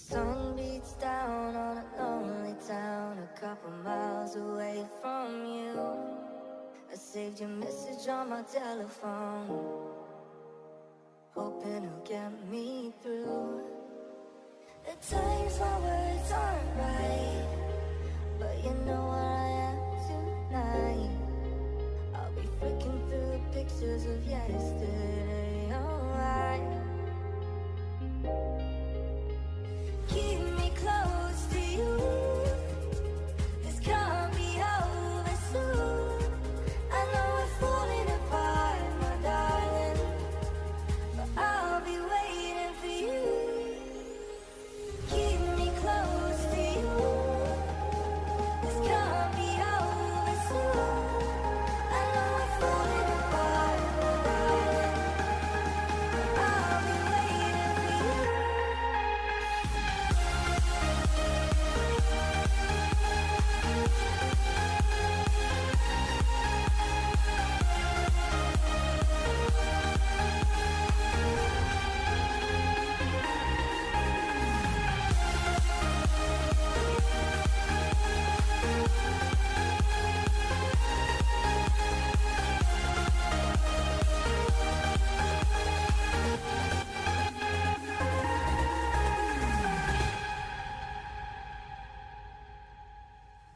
Sun beats down on a lonely town, a couple miles away from you. I saved your message on my telephone, hoping it'll get me through. At times my words aren't right, but you know where I am tonight. I'll be flicking through pictures of yesterday, alright. Keep me close to you, this can't be over soon. I know we're falling apart, my darling, but I'll be waiting for you. Keep me close to you, this can't be over soon. I know we're falling apart, my darling, but I'll be waiting for you.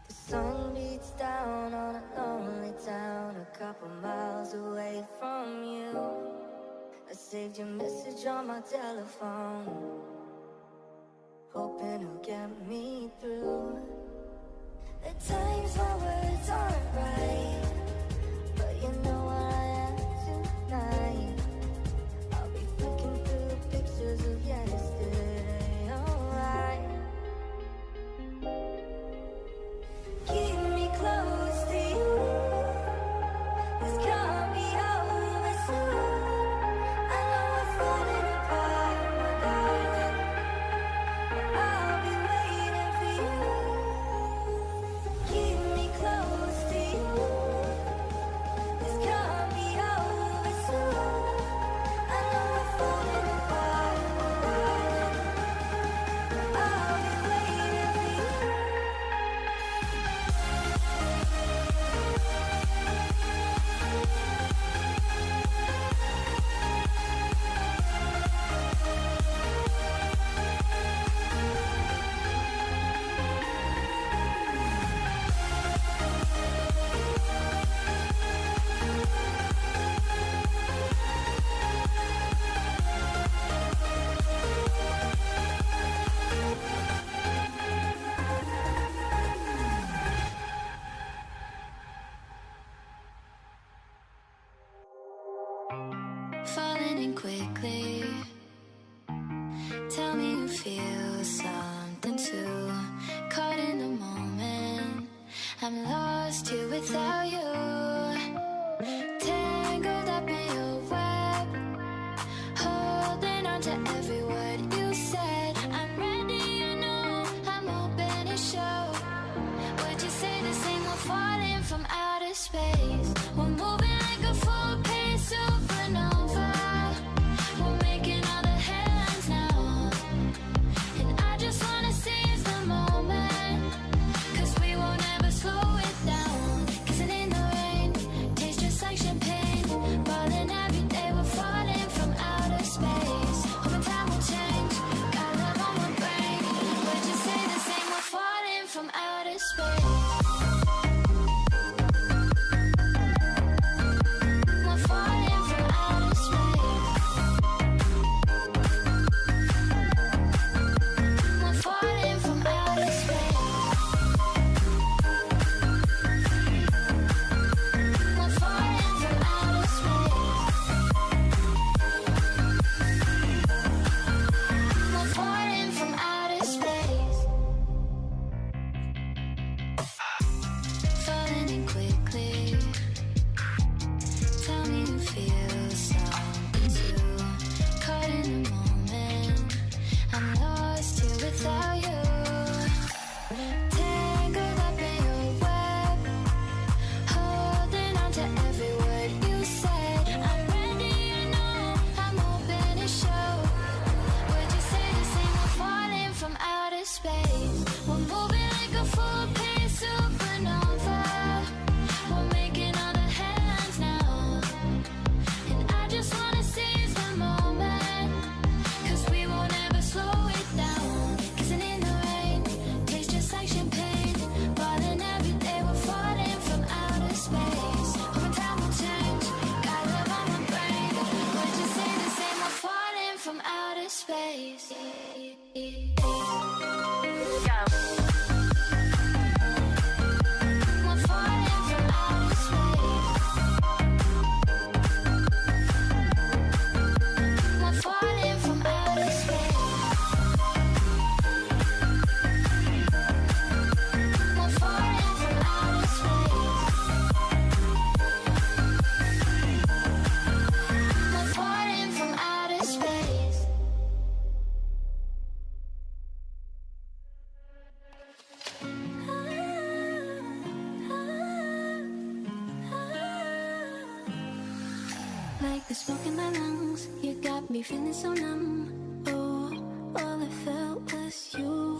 The sun beats down on a lonely town, a couple miles away from you. I saved your message on my telephone, hoping it'll get me through. At times my words aren't right, but you know where I am tonight. I'll be flicking through pictures of yesterday, alright. Keep me close to you, this can't be over soon. I know we're falling apart, my darling, but I'll be waiting for you. Keep me close to you, this can't be over soon. I know we're falling apart, my darling, but I'll be waiting for you. Falling in quickly. Tell me you feel something too. Caught in the moment, I'm lost here without you. Tangled up in your web, holding on to every word you said. I'm ready, you know, I'm open to show. Would you say the same? We're falling from outer space. We're moving like a full-paced supernova. We're making all the headlines now, and I just wanna seize the moment, 'cause we won't ever slow it down. Kissing in the rain, Like the smoke in my lungs, you got me feeling so numb. Oh, all I felt was you.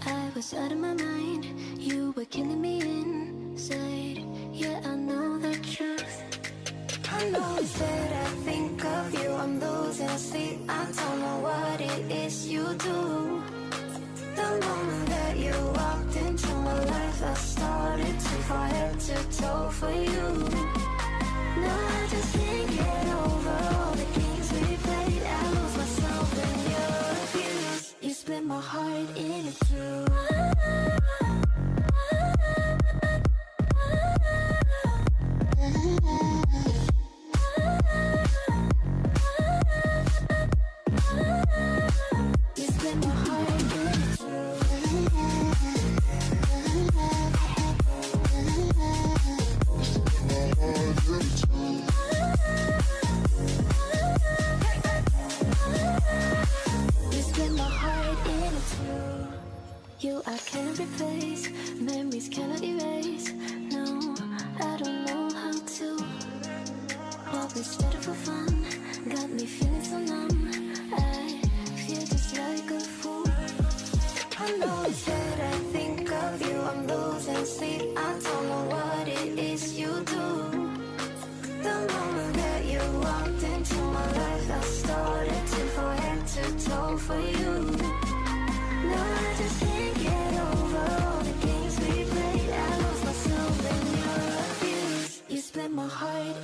I was out of my mind, you were killing me inside. Yeah, I know the truth. I know that I think of you, I'm losing sleep. I don't know what it is you do. The moment that you walked into my life, I started to fall head to toe for you. No, I just can't get over all the games we played. I lose myself in your abuse. You split my heart in two. You split my heart in two. You I cannot replace, memories cannot erase. No, I don't know how to. Always better for fun, got me feeling so numb. I feel just like a fool. I know that I think of you, I'm losing sleep. I don't know what it is you do. The moment that you walked into my life, I started to fall head to toe for you. No, I just can't get over all the games we played. I lost myself in your abuse. You split my heart